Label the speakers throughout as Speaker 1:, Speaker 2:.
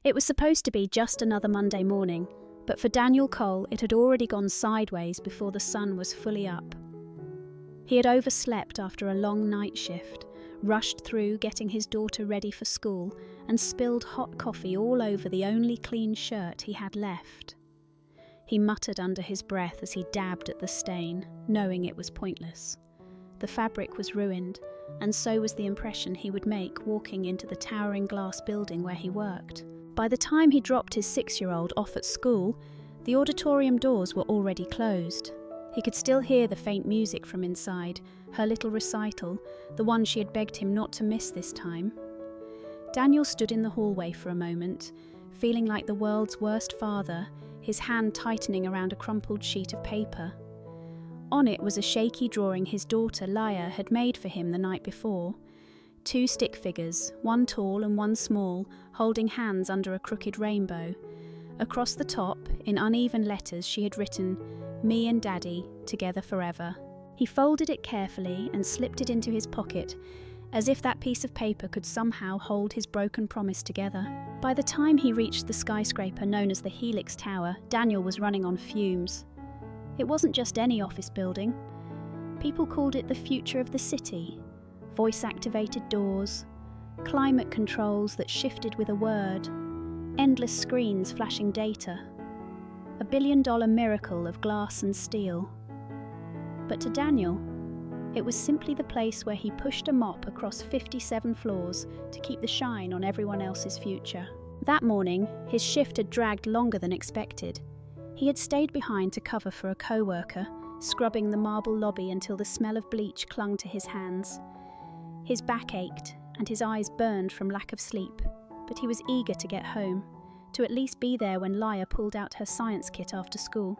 Speaker 1: It was supposed to be just another Monday morning, but for Daniel Cole it had already gone sideways before the sun was fully up. He had overslept after a long night shift, rushed through getting his daughter ready for school, and spilled hot coffee all over the only clean shirt he had left. He muttered under his breath as he dabbed at the stain, knowing it was pointless. The fabric was ruined, and so was the impression he would make walking into the towering glass building where he worked. By the time he dropped his 6-year-old off at school, the auditorium doors were already closed. He could still hear the faint music from inside, her little recital, the one she had begged him not to miss this time. Daniel stood in the hallway for a moment, feeling like the world's worst father, his hand tightening around a crumpled sheet of paper. On it was a shaky drawing his daughter, Laya, had made for him the night before. 2 stick figures, one tall and one small, holding hands under a crooked rainbow. Across the top, in uneven letters, she had written, "Me and Daddy, together forever." He folded it carefully and slipped it into his pocket, as if that piece of paper could somehow hold his broken promise together. By the time he reached the skyscraper known as the Helix Tower, Daniel was running on fumes. It wasn't just any office building. People called it the future of the city. Voice-activated doors, climate controls that shifted with a word, endless screens flashing data. A billion-dollar miracle of glass and steel. But to Daniel, it was simply the place where he pushed a mop across 57 floors to keep the shine on everyone else's future. That morning, his shift had dragged longer than expected. He had stayed behind to cover for a co-worker, scrubbing the marble lobby until the smell of bleach clung to his hands. His back ached and his eyes burned from lack of sleep, but he was eager to get home, to at least be there when Laya pulled out her science kit after school.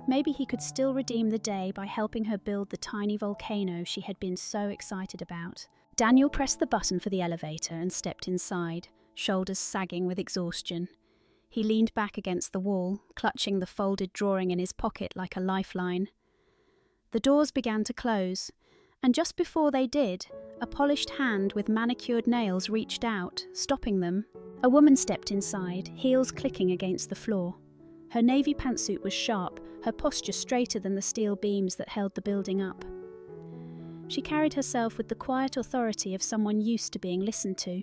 Speaker 1: Maybe he could still redeem the day by helping her build the tiny volcano she had been so excited about. Daniel pressed the button for the elevator and stepped inside, shoulders sagging with exhaustion. He leaned back against the wall, clutching the folded drawing in his pocket like a lifeline. The doors began to close, and just before they did, a polished hand with manicured nails reached out, stopping them. A woman stepped inside, heels clicking against the floor. Her navy pantsuit was sharp, her posture straighter than the steel beams that held the building up. She carried herself with the quiet authority of someone used to being listened to.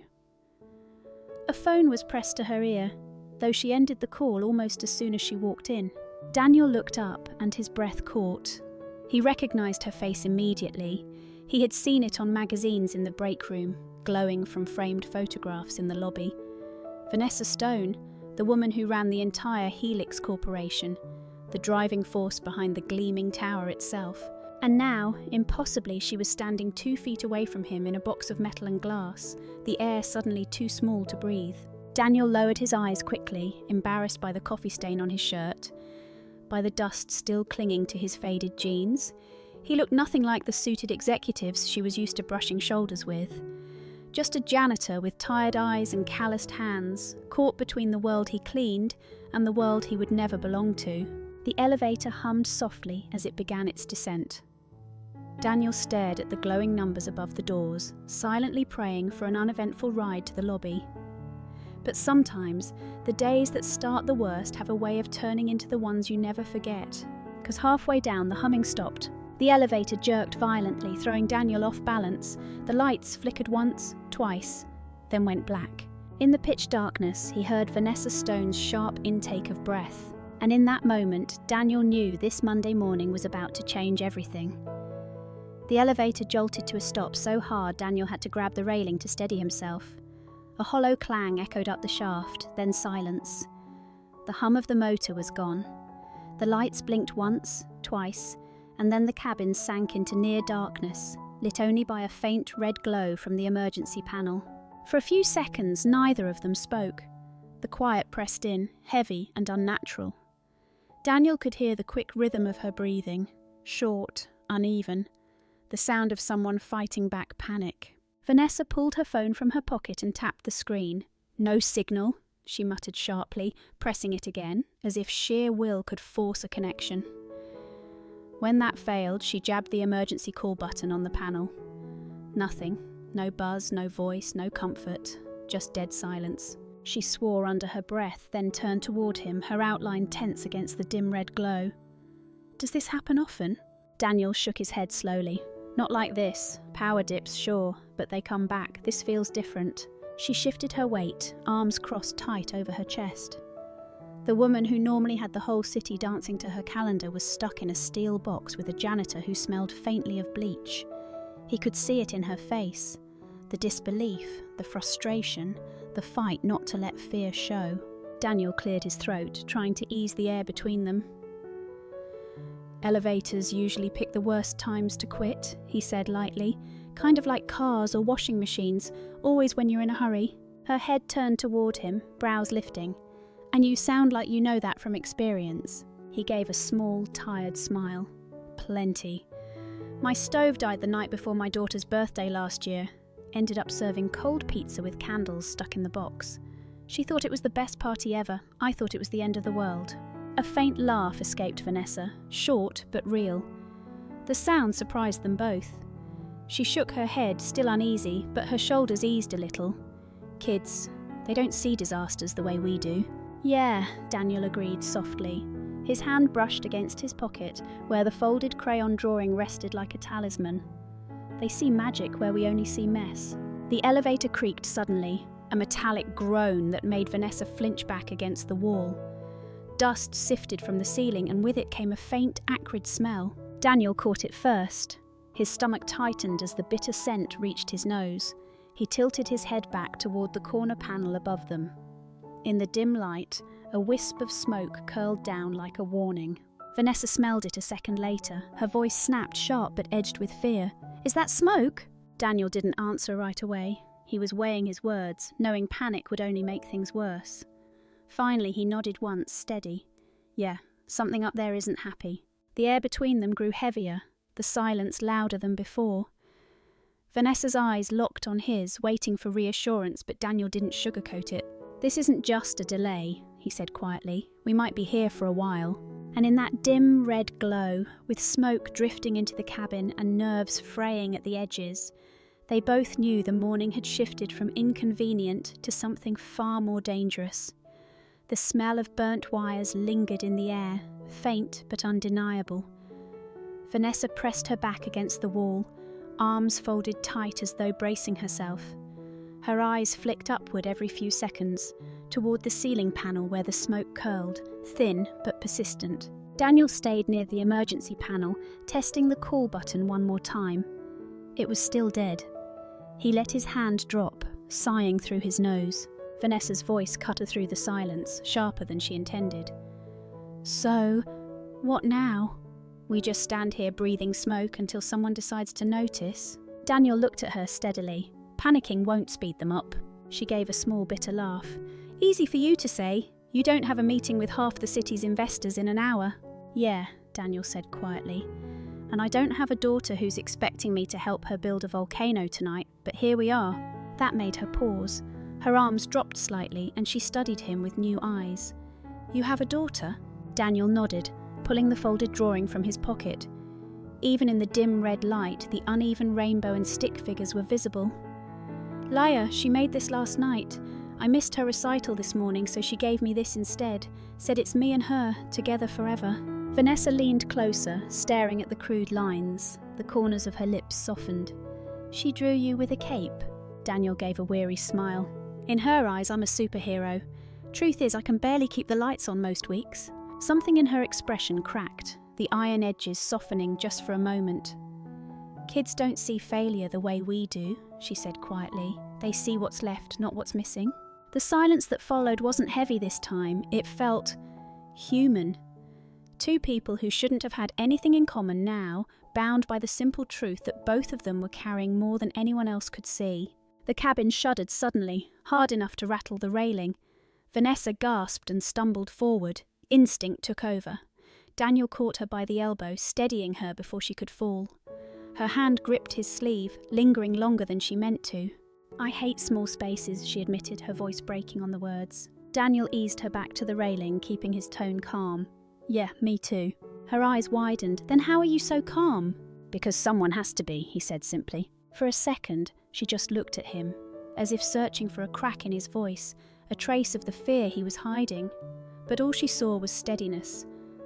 Speaker 1: A phone was pressed to her ear, though she ended the call almost as soon as she walked in. Daniel looked up and his breath caught. He recognized her face immediately. He had seen it on magazines in the break room, glowing from framed photographs in the lobby. Vanessa Stone, the woman who ran the entire Helix Corporation, the driving force behind the gleaming tower itself. And now, impossibly, she was standing 2 feet away from him in a box of metal and glass, the air suddenly too small to breathe. Daniel lowered his eyes quickly, embarrassed by the coffee stain on his shirt, by the dust still clinging to his faded jeans. He looked nothing like the suited executives she was used to brushing shoulders with. Just a janitor with tired eyes and calloused hands, caught between the world he cleaned and the world he would never belong to. The elevator hummed softly as it began its descent. Daniel stared at the glowing numbers above the doors, silently praying for an uneventful ride to the lobby. But sometimes, the days that start the worst have a way of turning into the ones you never forget. Because halfway down, the humming stopped. The elevator jerked violently, throwing Daniel off balance. The lights flickered once, twice, then went black. In the pitch darkness, he heard Vanessa Stone's sharp intake of breath. And in that moment, Daniel knew this Monday morning was about to change everything. The elevator jolted to a stop so hard Daniel had to grab the railing to steady himself. A hollow clang echoed up the shaft, then silence. The hum of the motor was gone. The lights blinked once, twice, and then the cabin sank into near darkness, lit only by a faint red glow from the emergency panel. For a few seconds, neither of them spoke. The quiet pressed in, heavy and unnatural. Daniel could hear the quick rhythm of her breathing, short, uneven, the sound of someone fighting back panic. Vanessa pulled her phone from her pocket and tapped the screen. "No signal," she muttered sharply, pressing it again, as if sheer will could force a connection. When that failed, she jabbed the emergency call button on the panel. Nothing. No buzz, no voice, no comfort. Just dead silence. she swore under her breath, then turned toward him, her outline tense against the dim red glow. Does this happen often? Daniel shook his head slowly. Not like this. Power dips, sure, but they come back. This feels different. She shifted her weight, arms crossed tight over her chest. The woman who normally had the whole city dancing to her calendar was stuck in a steel box with a janitor who smelled faintly of bleach. He could see it in her face. The disbelief, the frustration, the fight not to let fear show. Daniel cleared his throat, trying to ease the air between them. Elevators usually pick the worst times to quit, he said lightly. Kind of like cars or washing machines, always when you're in a hurry. Her head turned toward him, brows lifting. And you sound like you know that from experience. He gave a small, tired smile. Plenty. My stove died the night before my daughter's birthday last year. Ended up serving cold pizza with candles stuck in the box. She thought it was the best party ever. I thought it was the end of the world. A faint laugh escaped Vanessa, short but real. The sound surprised them both. She shook her head, still uneasy, but her shoulders eased a little. Kids, they don't see disasters the way we do. Yeah, Daniel agreed softly. His hand brushed against his pocket, where the folded crayon drawing rested like a talisman. They see magic where we only see mess. The elevator creaked suddenly, a metallic groan that made Vanessa flinch back against the wall. Dust sifted from the ceiling, and with it came a faint, acrid smell. Daniel caught it first. His stomach tightened as the bitter scent reached his nose. He tilted his head back toward the corner panel above them. In the dim light, a wisp of smoke curled down like a warning. Vanessa smelled it a second later. Her voice snapped, sharp but edged with fear. Is that smoke? Daniel didn't answer right away. He was weighing his words, knowing panic would only make things worse. Finally, he nodded once, steady. Yeah, something up there isn't happy. The air between them grew heavier, the silence louder than before. Vanessa's eyes locked on his, waiting for reassurance, but Daniel didn't sugarcoat it. This isn't just a delay, he said quietly. We might be here for a while. And in that dim red glow, with smoke drifting into the cabin and nerves fraying at the edges, they both knew the morning had shifted from inconvenient to something far more dangerous. The smell of burnt wires lingered in the air, faint but undeniable. Vanessa pressed her back against the wall, arms folded tight as though bracing herself. Her eyes flicked upward every few seconds, toward the ceiling panel where the smoke curled, thin but persistent. Daniel stayed near the emergency panel, testing the call button one more time. It was still dead. He let his hand drop, sighing through his nose. Vanessa's voice cut her through the silence, sharper than she intended. So, what now? We just stand here breathing smoke until someone decides to notice? Daniel looked at her steadily. Panicking won't speed them up. She gave a small bitter laugh. Easy for you to say. You don't have a meeting with half the city's investors in an hour. Yeah, Daniel said quietly. And I don't have a daughter who's expecting me to help her build a volcano tonight, but here we are. That made her pause. Her arms dropped slightly, and she studied him with new eyes. You have a daughter? Daniel nodded, pulling the folded drawing from his pocket. Even in the dim red light, the uneven rainbow and stick figures were visible. Laya, she made this last night. I missed her recital this morning, so she gave me this instead. Said it's me and her, together forever. Vanessa leaned closer, staring at the crude lines. The corners of her lips softened. She drew you with a cape? Daniel gave a weary smile. In her eyes, I'm a superhero. Truth is, I can barely keep the lights on most weeks. Something in her expression cracked, the iron edges softening just for a moment. Kids don't see failure the way we do, she said quietly. They see what's left, not what's missing. The silence that followed wasn't heavy this time. It felt human. Two people who shouldn't have had anything in common now, bound by the simple truth that both of them were carrying more than anyone else could see. The cabin shuddered suddenly, hard enough to rattle the railing. Vanessa gasped and stumbled forward. Instinct took over. Daniel caught her by the elbow, steadying her before she could fall. Her hand gripped his sleeve, lingering longer than she meant to. I hate small spaces, she admitted, her voice breaking on the words. Daniel eased her back to the railing, keeping his tone calm. Yeah, me too. Her eyes widened. Then how are you so calm? Because someone has to be, he said simply. For a second, she just looked at him, as if searching for a crack in his voice, a trace of the fear he was hiding. But all she saw was steadiness.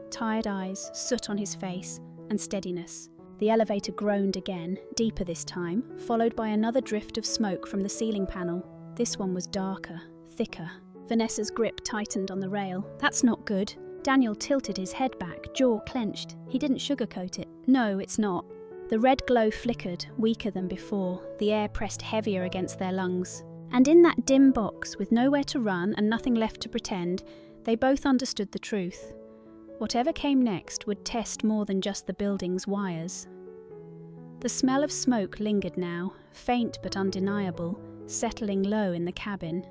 Speaker 1: Tired eyes, soot on his face, and steadiness. The elevator groaned again, deeper this time, followed by another drift of smoke from the ceiling panel. This one was darker, thicker. Vanessa's grip tightened on the rail. That's not good. Daniel tilted his head back, jaw clenched. He didn't sugarcoat it. No, it's not. The red glow flickered, weaker than before. The air pressed heavier against their lungs. And in that dim box, with nowhere to run and nothing left to pretend, they both understood the truth. Whatever came next would test more than just the building's wires. The smell of smoke lingered now, faint but undeniable, settling low in the cabin.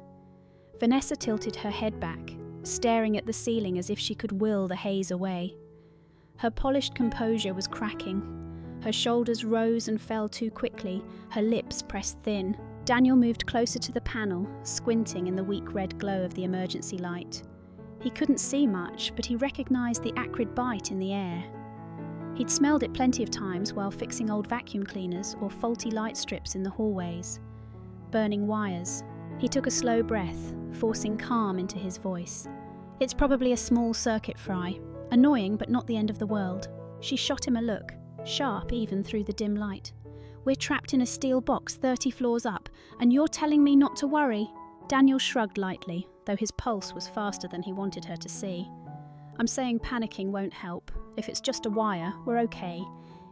Speaker 1: Vanessa tilted her head back, staring at the ceiling as if she could will the haze away. Her polished composure was cracking. Her shoulders rose and fell too quickly, her lips pressed thin. Daniel moved closer to the panel, squinting in the weak red glow of the emergency light. He couldn't see much, but he recognized the acrid bite in the air. He'd smelled it plenty of times while fixing old vacuum cleaners or faulty light strips in the hallways. Burning wires. He took a slow breath, forcing calm into his voice. It's probably a small circuit fry. Annoying, but not the end of the world. She shot him a look, sharp even through the dim light. We're trapped in a steel box 30 floors up, and you're telling me not to worry? Daniel shrugged lightly, though his pulse was faster than he wanted her to see. I'm saying panicking won't help. If it's just a wire, we're okay.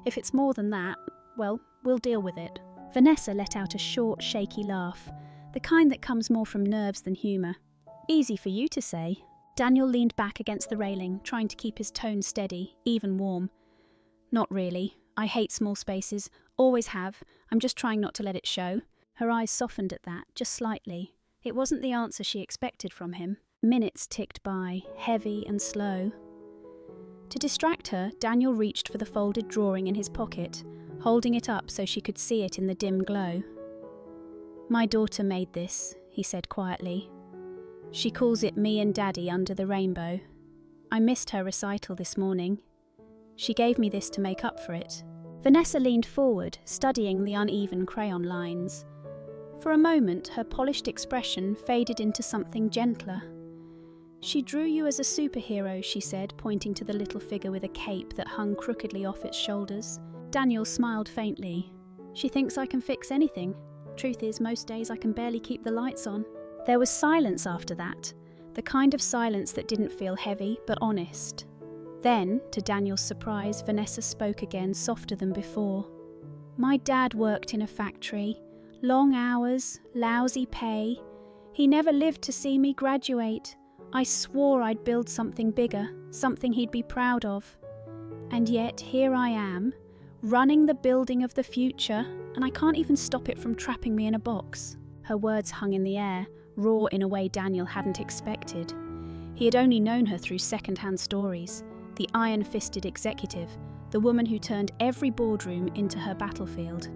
Speaker 1: If it's more than that, well, we'll deal with it. Vanessa let out a short, shaky laugh, the kind that comes more from nerves than humour. Easy for you to say. Daniel leaned back against the railing, trying to keep his tone steady, even warm. Not really. I hate small spaces. Always have. I'm just trying not to let it show. Her eyes softened at that, just slightly. It wasn't the answer she expected from him. Minutes ticked by, heavy and slow. To distract her, Daniel reached for the folded drawing in his pocket, holding it up so she could see it in the dim glow. My daughter made this, he said quietly. She calls it Me and Daddy Under the Rainbow. I missed her recital this morning. She gave me this to make up for it. Vanessa leaned forward, studying the uneven crayon lines. For a moment, her polished expression faded into something gentler. She drew you as a superhero, she said, pointing to the little figure with a cape that hung crookedly off its shoulders. Daniel smiled faintly. She thinks I can fix anything. Truth is, most days I can barely keep the lights on. There was silence after that, the kind of silence that didn't feel heavy, but honest. Then, to Daniel's surprise, Vanessa spoke again, softer than before. My dad worked in a factory. Long hours, lousy pay. He never lived to see me graduate. I swore I'd build something bigger, something he'd be proud of. And yet here I am, running the building of the future, and I can't even stop it from trapping me in a box. Her words hung in the air, raw in a way Daniel hadn't expected. He had only known her through second-hand stories, the iron-fisted executive, the woman who turned every boardroom into her battlefield.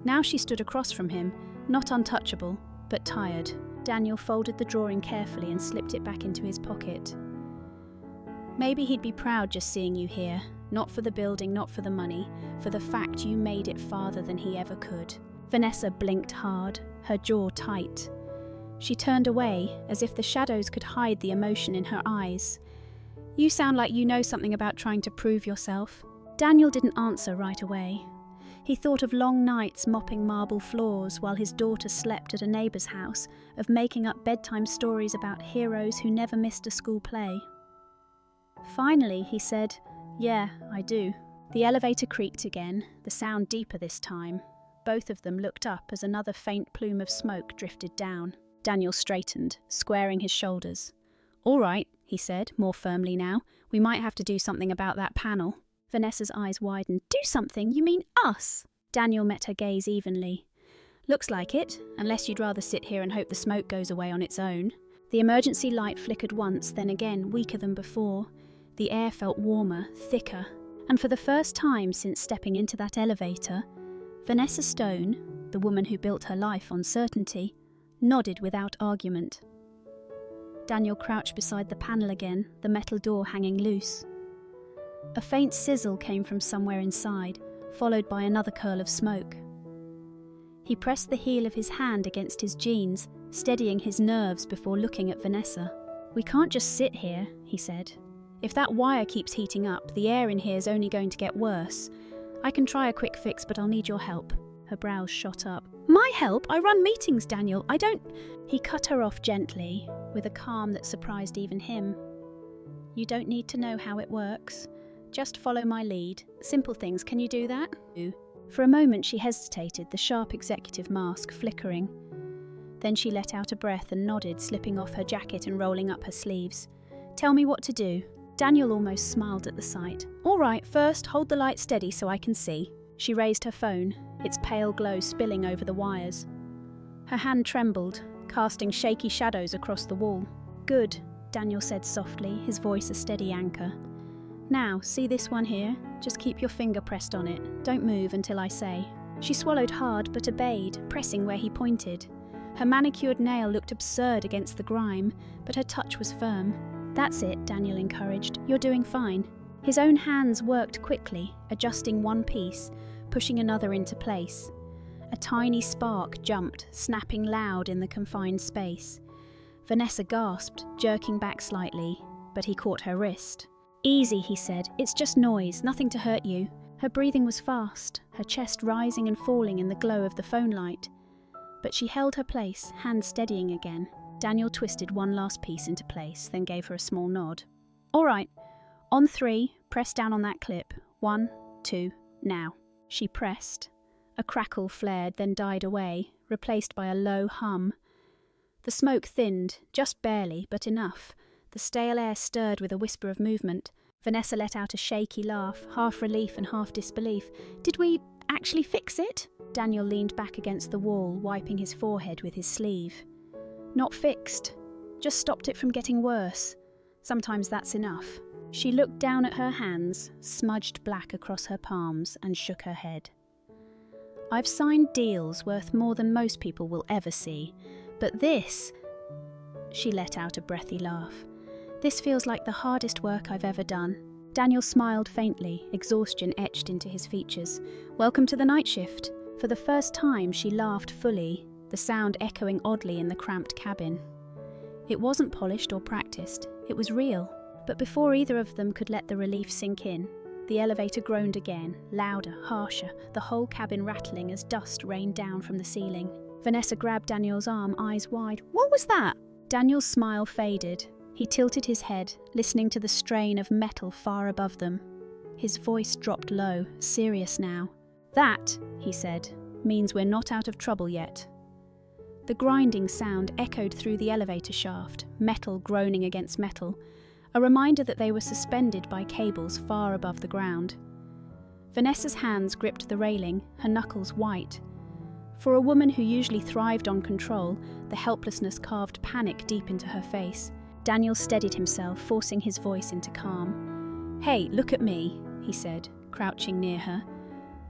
Speaker 1: Now she stood across from him, not untouchable, but tired. Daniel folded the drawing carefully and slipped it back into his pocket. Maybe he'd be proud just seeing you here, not for the building, not for the money, for the fact you made it farther than he ever could. Vanessa blinked hard, her jaw tight. She turned away, as if the shadows could hide the emotion in her eyes. You sound like you know something about trying to prove yourself. Daniel didn't answer right away. He thought of long nights mopping marble floors while his daughter slept at a neighbour's house, of making up bedtime stories about heroes who never missed a school play. Finally, he said, Yeah, I do. The elevator creaked again, the sound deeper this time. Both of them looked up as another faint plume of smoke drifted down. Daniel straightened, squaring his shoulders. All right, he said, more firmly now. We might have to do something about that panel. Vanessa's eyes widened. Do something? You mean us? Daniel met her gaze evenly. Looks like it, unless you'd rather sit here and hope the smoke goes away on its own. The emergency light flickered once, then again, weaker than before. The air felt warmer, thicker. And for the first time since stepping into that elevator, Vanessa Stone, the woman who built her life on certainty, nodded without argument. Daniel crouched beside the panel again, the metal door hanging loose. A faint sizzle came from somewhere inside, followed by another curl of smoke. He pressed the heel of his hand against his jeans, steadying his nerves before looking at Vanessa. "We can't just sit here," he said. "If that wire keeps heating up, the air in here is only going to get worse. I can try a quick fix, but I'll need your help." Her brows shot up. "My help? I run meetings, Daniel. I don't—" He cut her off gently, with a calm that surprised even him. "You don't need to know how it works. Just follow my lead. Simple things. Can you do that?" For a moment she hesitated, the sharp executive mask flickering. Then she let out a breath and nodded, slipping off her jacket and rolling up her sleeves. "Tell me what to do." Daniel almost smiled at the sight. "All right, first hold the light steady so I can see." She raised her phone, its pale glow spilling over the wires. Her hand trembled, casting shaky shadows across the wall. "Good," Daniel said softly, his voice a steady anchor. "Now, see this one here? Just keep your finger pressed on it. Don't move until I say." She swallowed hard but obeyed, pressing where he pointed. Her manicured nail looked absurd against the grime, but her touch was firm. "That's it," Daniel encouraged. "You're doing fine." His own hands worked quickly, adjusting one piece, pushing another into place. A tiny spark jumped, snapping loud in the confined space. Vanessa gasped, jerking back slightly, but he caught her wrist. "Easy," he said. "It's just noise, nothing to hurt you." Her breathing was fast, her chest rising and falling in the glow of the phone light. But she held her place, hands steadying again. Daniel twisted one last piece into place, then gave her a small nod. "All right. On 3, press down on that clip. 1, 2, now." She pressed. A crackle flared, then died away, replaced by a low hum. The smoke thinned, just barely, but enough. The stale air stirred with a whisper of movement. Vanessa let out a shaky laugh, half relief and half disbelief. "Did we actually fix it?" Daniel leaned back against the wall, wiping his forehead with his sleeve. "Not fixed. Just stopped it from getting worse. Sometimes that's enough." She looked down at her hands, smudged black across her palms, and shook her head. "I've signed deals worth more than most people will ever see. But this—" She let out a breathy laugh. "This feels like the hardest work I've ever done." Daniel smiled faintly, exhaustion etched into his features. "Welcome to the night shift." For the first time she laughed fully, the sound echoing oddly in the cramped cabin. It wasn't polished or practiced, it was real. But before either of them could let the relief sink in, the elevator groaned again, louder, harsher, the whole cabin rattling as dust rained down from the ceiling. Vanessa grabbed Daniel's arm, eyes wide. "What was that?" Daniel's smile faded. He tilted his head, listening to the strain of metal far above them. His voice dropped low, serious now. "That," he said, "means we're not out of trouble yet." The grinding sound echoed through the elevator shaft, metal groaning against metal, a reminder that they were suspended by cables far above the ground. Vanessa's hands gripped the railing, her knuckles white. For a woman who usually thrived on control, the helplessness carved panic deep into her face. Daniel steadied himself, forcing his voice into calm. "Hey, look at me," he said, crouching near her.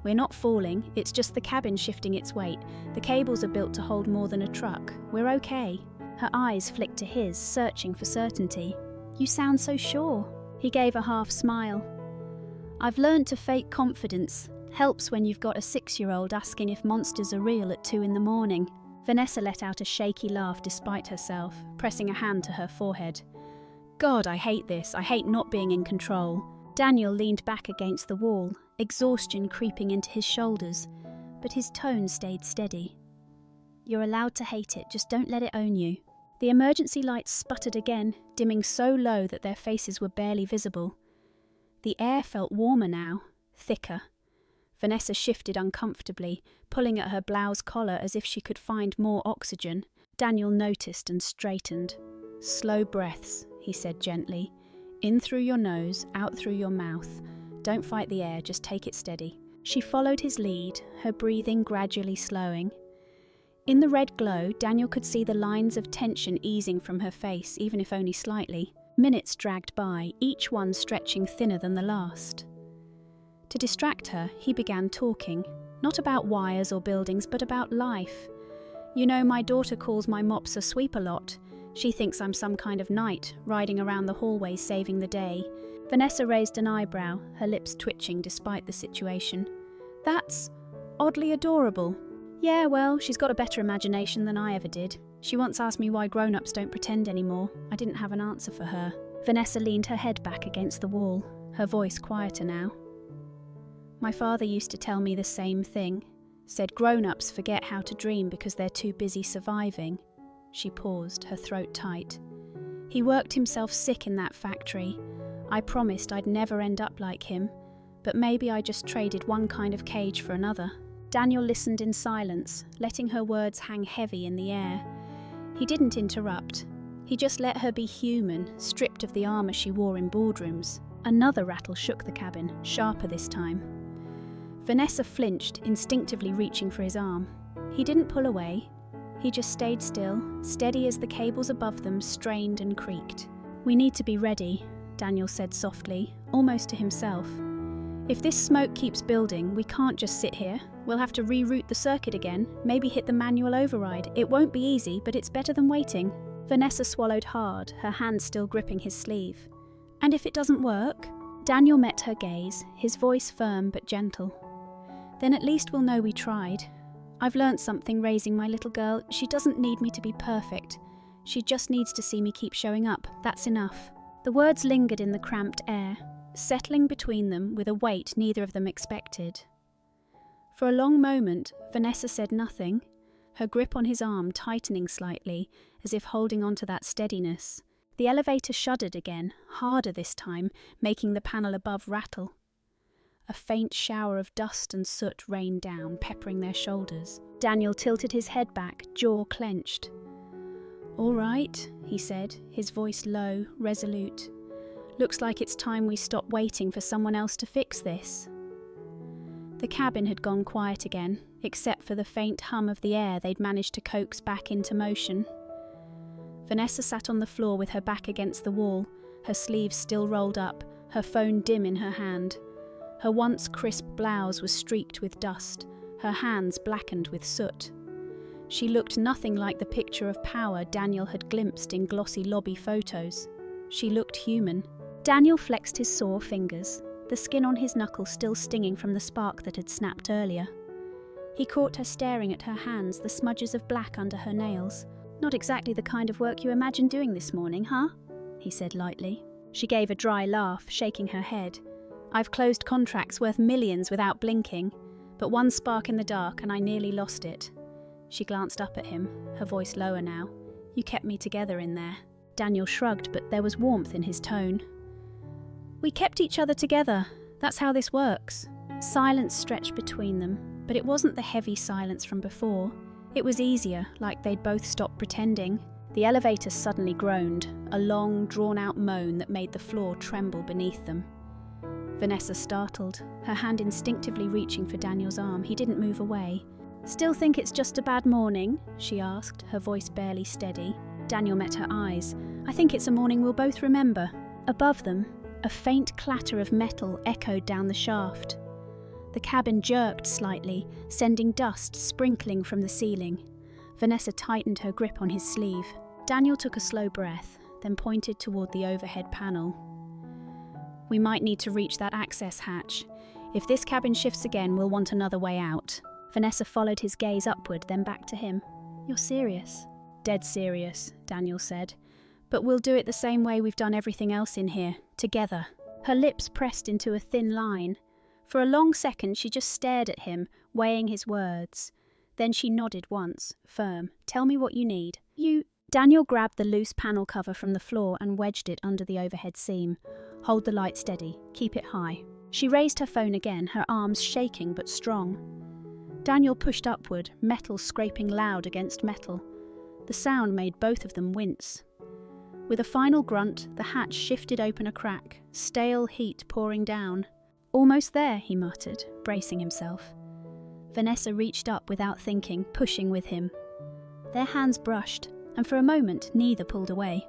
Speaker 1: "We're not falling, it's just the cabin shifting its weight. The cables are built to hold more than a truck. We're okay." Her eyes flicked to his, searching for certainty. "You sound so sure." He gave a half smile. "I've learned to fake confidence. Helps when you've got a 6-year-old asking if monsters are real at 2 a.m. Vanessa let out a shaky laugh despite herself, pressing a hand to her forehead. "God, I hate this. I hate not being in control." Daniel leaned back against the wall, exhaustion creeping into his shoulders, but his tone stayed steady. "You're allowed to hate it, just don't let it own you." The emergency lights sputtered again, dimming so low that their faces were barely visible. The air felt warmer now, thicker. Vanessa shifted uncomfortably, pulling at her blouse collar as if she could find more oxygen. Daniel noticed and straightened. "Slow breaths," he said gently. "In through your nose, out through your mouth. Don't fight the air, just take it steady." She followed his lead, her breathing gradually slowing. In the red glow, Daniel could see the lines of tension easing from her face, even if only slightly. Minutes dragged by, each one stretching thinner than the last. To distract her, he began talking, not about wires or buildings, but about life. "You know, my daughter calls my mops a sweep a lot. She thinks I'm some kind of knight, riding around the hallway saving the day." Vanessa raised an eyebrow, her lips twitching despite the situation. "That's oddly adorable." "Yeah, well, she's got a better imagination than I ever did. She once asked me why grown-ups don't pretend anymore. I didn't have an answer for her. Vanessa leaned her head back against the wall, her voice quieter now. My father used to tell me the same thing. Said grown-ups forget how to dream because they're too busy surviving. She paused, her throat tight. He worked himself sick in that factory. I promised I'd never end up like him, but maybe I just traded one kind of cage for another. Daniel listened in silence, letting her words hang heavy in the air. He didn't interrupt. He just let her be human, stripped of the armour she wore in boardrooms. Another rattle shook the cabin, sharper this time. Vanessa flinched, instinctively reaching for his arm. He didn't pull away. He just stayed still, steady as the cables above them strained and creaked. "We need to be ready," Daniel said softly, almost to himself. "If this smoke keeps building, we can't just sit here. We'll have to reroute the circuit again, maybe hit the manual override. It won't be easy, but it's better than waiting." Vanessa swallowed hard, her hand still gripping his sleeve. "And if it doesn't work?" Daniel met her gaze, his voice firm but gentle. "Then at least we'll know we tried. I've learnt something raising my little girl. She doesn't need me to be perfect. She just needs to see me keep showing up. That's enough." The words lingered in the cramped air, settling between them with a weight neither of them expected. For a long moment, Vanessa said nothing, her grip on his arm tightening slightly, as if holding on to that steadiness. The elevator shuddered again, harder this time, making the panel above rattle. A faint shower of dust and soot rained down, peppering their shoulders. Daniel tilted his head back, jaw clenched. "All right," he said, his voice low, resolute. "Looks like it's time we stop waiting for someone else to fix this." The cabin had gone quiet again, except for the faint hum of the air they'd managed to coax back into motion. Vanessa sat on the floor with her back against the wall, her sleeves still rolled up, her phone dim in her hand. Her once crisp blouse was streaked with dust, her hands blackened with soot. She looked nothing like the picture of power Daniel had glimpsed in glossy lobby photos. She looked human. Daniel flexed his sore fingers, the skin on his knuckle still stinging from the spark that had snapped earlier. He caught her staring at her hands, the smudges of black under her nails. "Not exactly the kind of work you imagined doing this morning, huh?" he said lightly. She gave a dry laugh, shaking her head. "I've closed contracts worth millions without blinking, but one spark in the dark and I nearly lost it." She glanced up at him, her voice lower now. "You kept me together in there." Daniel shrugged, but there was warmth in his tone. "We kept each other together. That's how this works." Silence stretched between them, but it wasn't the heavy silence from before. It was easier, like they'd both stopped pretending. The elevator suddenly groaned, a long, drawn-out moan that made the floor tremble beneath them. Vanessa startled, her hand instinctively reaching for Daniel's arm. He didn't move away. "Still think it's just a bad morning?" she asked, her voice barely steady. Daniel met her eyes. "I think it's a morning we'll both remember." Above them, a faint clatter of metal echoed down the shaft. The cabin jerked slightly, sending dust sprinkling from the ceiling. Vanessa tightened her grip on his sleeve. Daniel took a slow breath, then pointed toward the overhead panel. "We might need to reach that access hatch. If this cabin shifts again, we'll want another way out." Vanessa followed his gaze upward, then back to him. "You're serious?" "Dead serious," Daniel said. "But we'll do it the same way we've done everything else in here, together." Her lips pressed into a thin line. For a long second she just stared at him, weighing his words. Then she nodded once, firm. "Tell me what you need." Daniel grabbed the loose panel cover from the floor and wedged it under the overhead seam. "Hold the light steady. Keep it high." She raised her phone again, her arms shaking but strong. Daniel pushed upward, metal scraping loud against metal. The sound made both of them wince. With a final grunt, the hatch shifted open a crack, stale heat pouring down. "Almost there," he muttered, bracing himself. Vanessa reached up without thinking, pushing with him. Their hands brushed, and for a moment neither pulled away.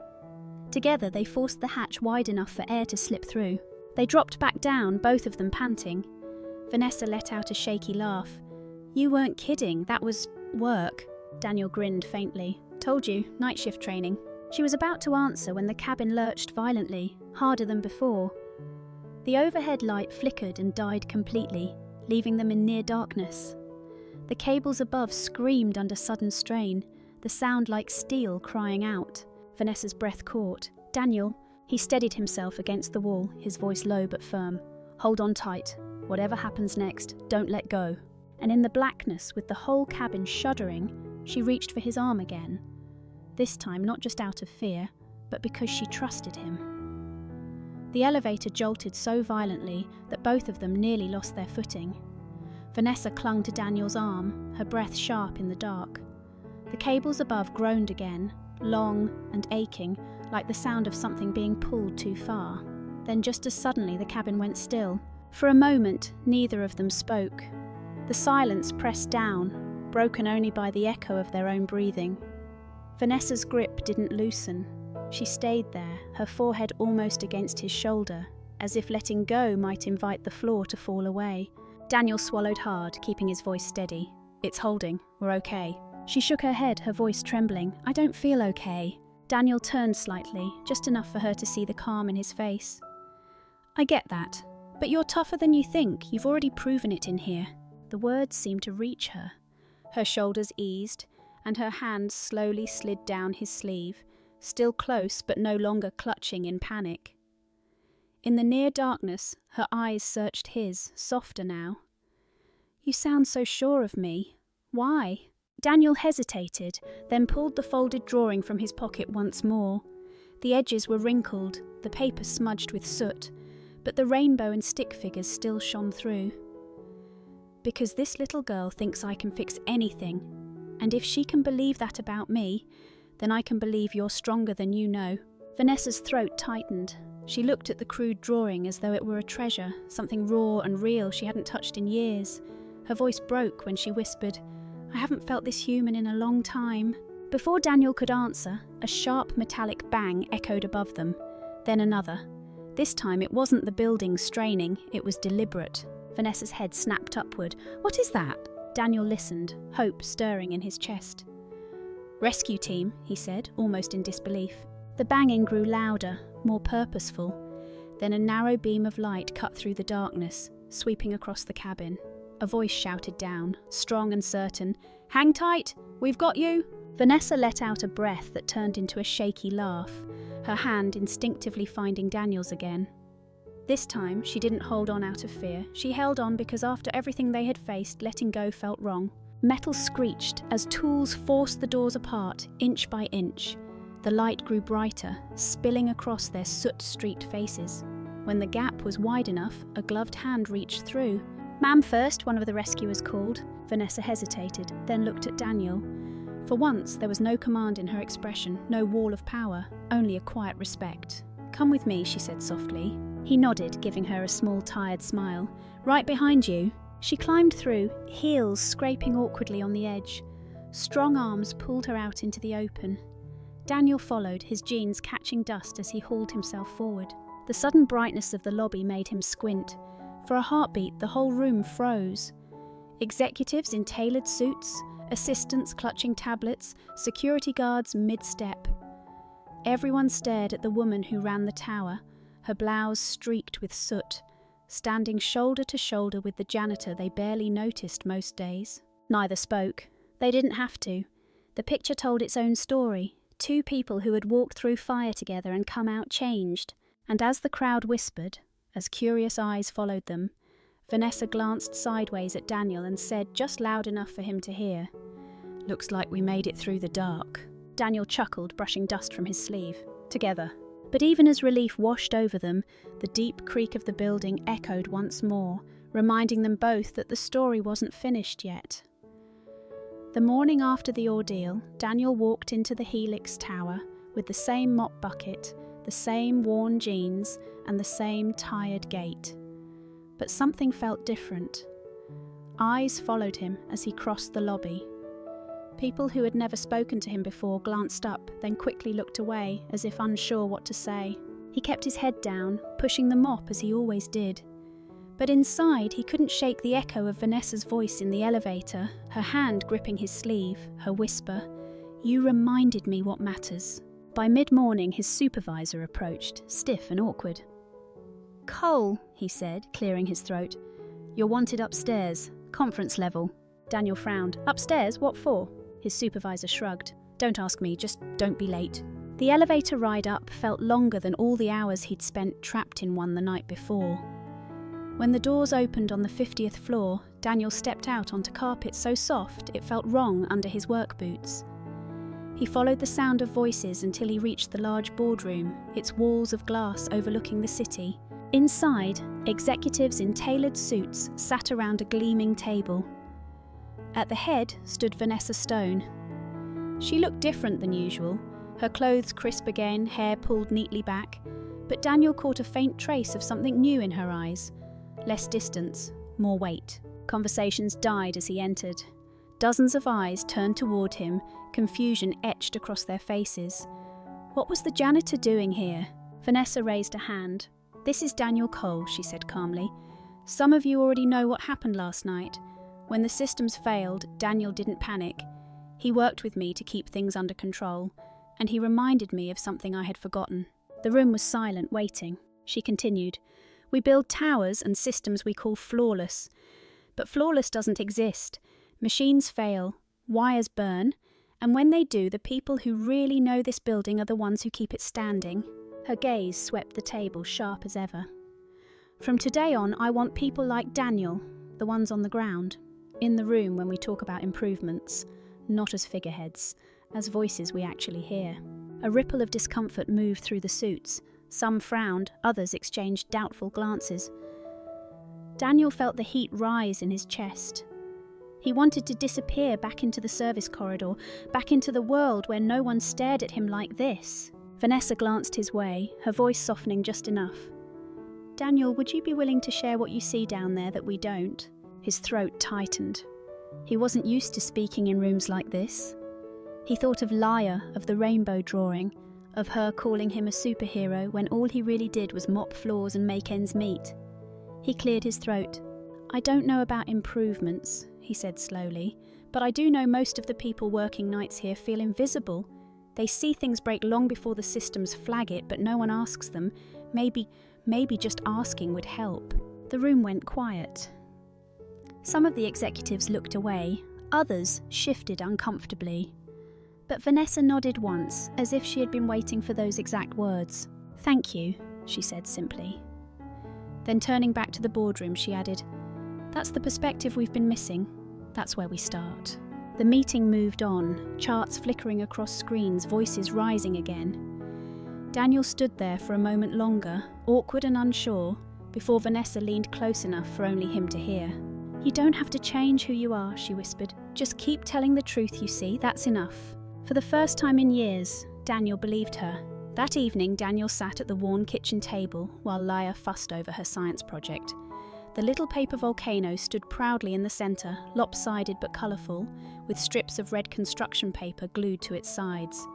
Speaker 1: Together they forced the hatch wide enough for air to slip through. They dropped back down, both of them panting. Vanessa let out a shaky laugh. "You weren't kidding, that was work." Daniel grinned faintly. "Told you, night shift training." She was about to answer when the cabin lurched violently, harder than before. The overhead light flickered and died completely, leaving them in near darkness. The cables above screamed under sudden strain, the sound like steel crying out. Vanessa's breath caught. "Daniel." He steadied himself against the wall, his voice low but firm. "Hold on tight. Whatever happens next, don't let go." And in the blackness, with the whole cabin shuddering, she reached for his arm again. This time not just out of fear, but because she trusted him. The elevator jolted so violently that both of them nearly lost their footing. Vanessa clung to Daniel's arm, her breath sharp in the dark. The cables above groaned again, long and aching, like the sound of something being pulled too far. Then just as suddenly the cabin went still. For a moment, neither of them spoke. The silence pressed down, broken only by the echo of their own breathing. Vanessa's grip didn't loosen. She stayed there, her forehead almost against his shoulder, as if letting go might invite the floor to fall away. Daniel swallowed hard, keeping his voice steady. "It's holding. We're okay." She shook her head, her voice trembling. "I don't feel okay." Daniel turned slightly, just enough for her to see the calm in his face. "I get that. But you're tougher than you think. You've already proven it in here." The words seemed to reach her. Her shoulders eased, and her hand slowly slid down his sleeve, still close but no longer clutching in panic. In the near darkness, her eyes searched his, softer now. "You sound so sure of me. Why?" Daniel hesitated, then pulled the folded drawing from his pocket once more. The edges were wrinkled, the paper smudged with soot, but the rainbow and stick figures still shone through. "Because this little girl thinks I can fix anything, and if she can believe that about me, then I can believe you're stronger than you know." Vanessa's throat tightened. She looked at the crude drawing as though it were a treasure, something raw and real she hadn't touched in years. Her voice broke when she whispered, "I haven't felt this human in a long time." Before Daniel could answer, a sharp metallic bang echoed above them, then another. This time it wasn't the building straining, it was deliberate. Vanessa's head snapped upward. "What is that?" Daniel listened, hope stirring in his chest. "Rescue team," he said, almost in disbelief. The banging grew louder, more purposeful. Then a narrow beam of light cut through the darkness, sweeping across the cabin. A voice shouted down, strong and certain, "Hang tight! We've got you!" Vanessa let out a breath that turned into a shaky laugh, her hand instinctively finding Daniel's again. This time, she didn't hold on out of fear. She held on because after everything they had faced, letting go felt wrong. Metal screeched as tools forced the doors apart, inch by inch. The light grew brighter, spilling across their soot-streaked faces. When the gap was wide enough, a gloved hand reached through. "Ma'am first," one of the rescuers called. Vanessa hesitated, then looked at Daniel. For once, there was no command in her expression, no wall of power, only a quiet respect. "Come with me," she said softly. He nodded, giving her a small, tired smile. "Right behind you." She climbed through, heels scraping awkwardly on the edge. Strong arms pulled her out into the open. Daniel followed, his jeans catching dust as he hauled himself forward. The sudden brightness of the lobby made him squint. For a heartbeat, the whole room froze. Executives in tailored suits, assistants clutching tablets, security guards mid-step. Everyone stared at the woman who ran the tower, her blouse streaked with soot, standing shoulder to shoulder with the janitor they barely noticed most days. Neither spoke. They didn't have to. The picture told its own story. Two people who had walked through fire together and come out changed. And as the crowd whispered, as curious eyes followed them, Vanessa glanced sideways at Daniel and said just loud enough for him to hear, "Looks like we made it through the dark." Daniel chuckled, brushing dust from his sleeve. "Together." But even as relief washed over them, the deep creak of the building echoed once more, reminding them both that the story wasn't finished yet. The morning after the ordeal, Daniel walked into the Helix Tower with the same mop bucket, the same worn jeans, and the same tired gait. But something felt different. Eyes followed him as he crossed the lobby. People who had never spoken to him before glanced up, then quickly looked away, as if unsure what to say. He kept his head down, pushing the mop as he always did. But inside, he couldn't shake the echo of Vanessa's voice in the elevator, her hand gripping his sleeve, her whisper, "You reminded me what matters." By mid-morning, his supervisor approached, stiff and awkward. "Cole," he said, clearing his throat. "You're wanted upstairs, conference level." Daniel frowned. "Upstairs? What for?" His supervisor shrugged. Don't ask me, just don't be late. The elevator ride up felt longer than all the hours he'd spent trapped in one the night before. When the doors opened on the 50th floor, Daniel stepped out onto carpet so soft it felt wrong under his work boots. He followed the sound of voices until he reached the large boardroom, its walls of glass overlooking the city. Inside, executives in tailored suits sat around a gleaming table. At the head stood Vanessa Stone. She looked different than usual, her clothes crisp again, hair pulled neatly back, but Daniel caught a faint trace of something new in her eyes. Less distance, more weight. Conversations died as he entered. Dozens of eyes turned toward him, confusion etched across their faces. What was the janitor doing here? Vanessa raised a hand. "This is Daniel Cole," she said calmly. "Some of you already know what happened last night. When the systems failed, Daniel didn't panic. He worked with me to keep things under control, and he reminded me of something I had forgotten." The room was silent, waiting. She continued, "We build towers and systems we call flawless. But flawless doesn't exist. Machines fail, wires burn, and when they do, the people who really know this building are the ones who keep it standing." Her gaze swept the table, sharp as ever. "From today on, I want people like Daniel, the ones on the ground, in the room when we talk about improvements, not as figureheads, as voices we actually hear." A ripple of discomfort moved through the suits. Some frowned, others exchanged doubtful glances. Daniel felt the heat rise in his chest. He wanted to disappear back into the service corridor, back into the world where no one stared at him like this. Vanessa glanced his way, her voice softening just enough. "Daniel, would you be willing to share what you see down there that we don't?" His throat tightened. He wasn't used to speaking in rooms like this. He thought of Laia, of the rainbow drawing, of her calling him a superhero when all he really did was mop floors and make ends meet. He cleared his throat. "I don't know about improvements," he said slowly, "but I do know most of the people working nights here feel invisible. They see things break long before the systems flag it, but no one asks them. Maybe just asking would help." The room went quiet. Some of the executives looked away, others shifted uncomfortably. But Vanessa nodded once, as if she had been waiting for those exact words. "Thank you," she said simply. Then turning back to the boardroom, she added, "That's the perspective we've been missing. That's where we start." The meeting moved on, charts flickering across screens, voices rising again. Daniel stood there for a moment longer, awkward and unsure, before Vanessa leaned close enough for only him to hear. "You don't have to change who you are," she whispered. "Just keep telling the truth, you see, that's enough." For the first time in years, Daniel believed her. That evening, Daniel sat at the worn kitchen table while Laia fussed over her science project. The little paper volcano stood proudly in the centre, lopsided but colourful, with strips of red construction paper glued to its sides.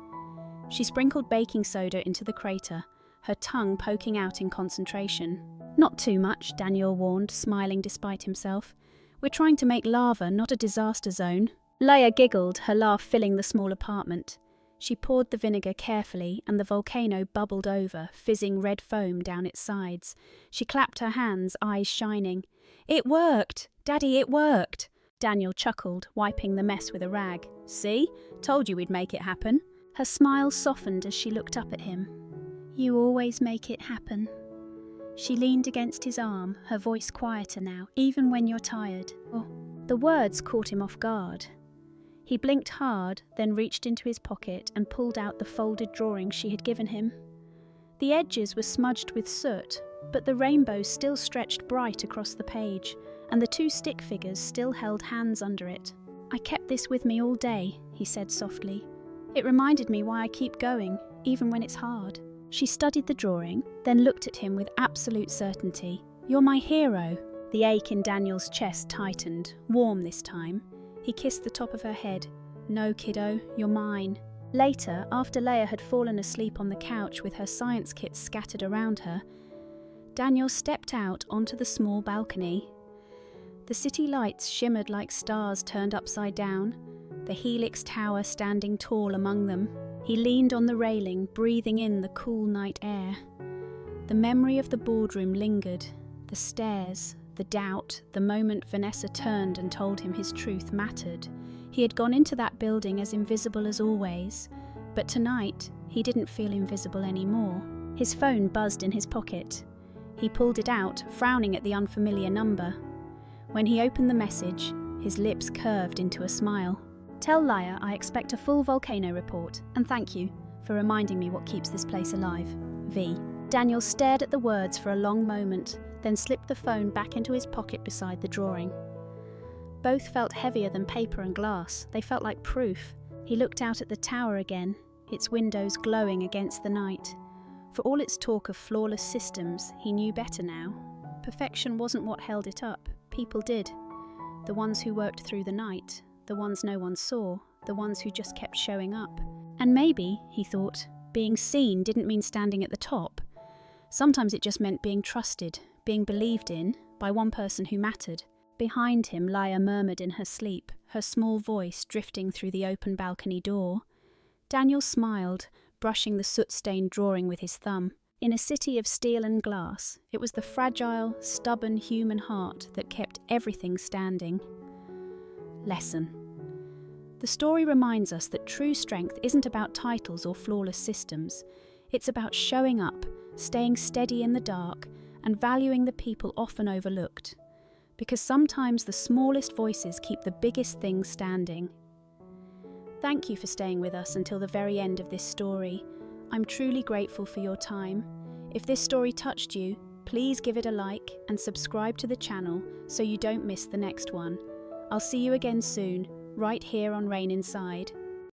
Speaker 1: She sprinkled baking soda into the crater, her tongue poking out in concentration. "Not too much," Daniel warned, smiling despite himself. "We're trying to make lava, not a disaster zone." Laia giggled, her laugh filling the small apartment. She poured the vinegar carefully, and the volcano bubbled over, fizzing red foam down its sides. She clapped her hands, eyes shining. "It worked! Daddy, it worked!" Daniel chuckled, wiping the mess with a rag. "See? Told you we'd make it happen." Her smile softened as she looked up at him. "You always make it happen." She leaned against his arm, her voice quieter now, "even when you're tired." Oh. The words caught him off guard. He blinked hard, then reached into his pocket and pulled out the folded drawing she had given him. The edges were smudged with soot, but the rainbow still stretched bright across the page, and the two stick figures still held hands under it. "I kept this with me all day," he said softly. "It reminded me why I keep going, even when it's hard." She studied the drawing, then looked at him with absolute certainty. "You're my hero." The ache in Daniel's chest tightened, warm this time. He kissed the top of her head. "No, kiddo, you're mine." Later, after Laia had fallen asleep on the couch with her science kits scattered around her, Daniel stepped out onto the small balcony. The city lights shimmered like stars turned upside down, the Helix Tower standing tall among them. He leaned on the railing, breathing in the cool night air. The memory of the boardroom lingered, the stairs, the doubt, the moment Vanessa turned and told him his truth mattered. He had gone into that building as invisible as always, but tonight he didn't feel invisible anymore. His phone buzzed in his pocket. He pulled it out, frowning at the unfamiliar number. When he opened the message, his lips curved into a smile. "Tell Laia I expect a full volcano report, and thank you for reminding me what keeps this place alive. V." Daniel stared at the words for a long moment, then slipped the phone back into his pocket beside the drawing. Both felt heavier than paper and glass. They felt like proof. He looked out at the tower again, its windows glowing against the night. For all its talk of flawless systems, he knew better now. Perfection wasn't what held it up. People did. The ones who worked through the night, the ones no one saw, the ones who just kept showing up. And maybe, he thought, being seen didn't mean standing at the top. Sometimes it just meant being trusted, being believed in, by one person who mattered. Behind him, Laia murmured in her sleep, her small voice drifting through the open balcony door. Daniel smiled, brushing the soot-stained drawing with his thumb. In a city of steel and glass, it was the fragile, stubborn human heart that kept everything standing. Lesson. The story reminds us that true strength isn't about titles or flawless systems. It's about showing up, staying steady in the dark, and valuing the people often overlooked. Because sometimes the smallest voices keep the biggest things standing. Thank you for staying with us until the very end of this story. I'm truly grateful for your time. If this story touched you, please give it a like and subscribe to the channel so you don't miss the next one. I'll see you again soon, right here on Rain Inside.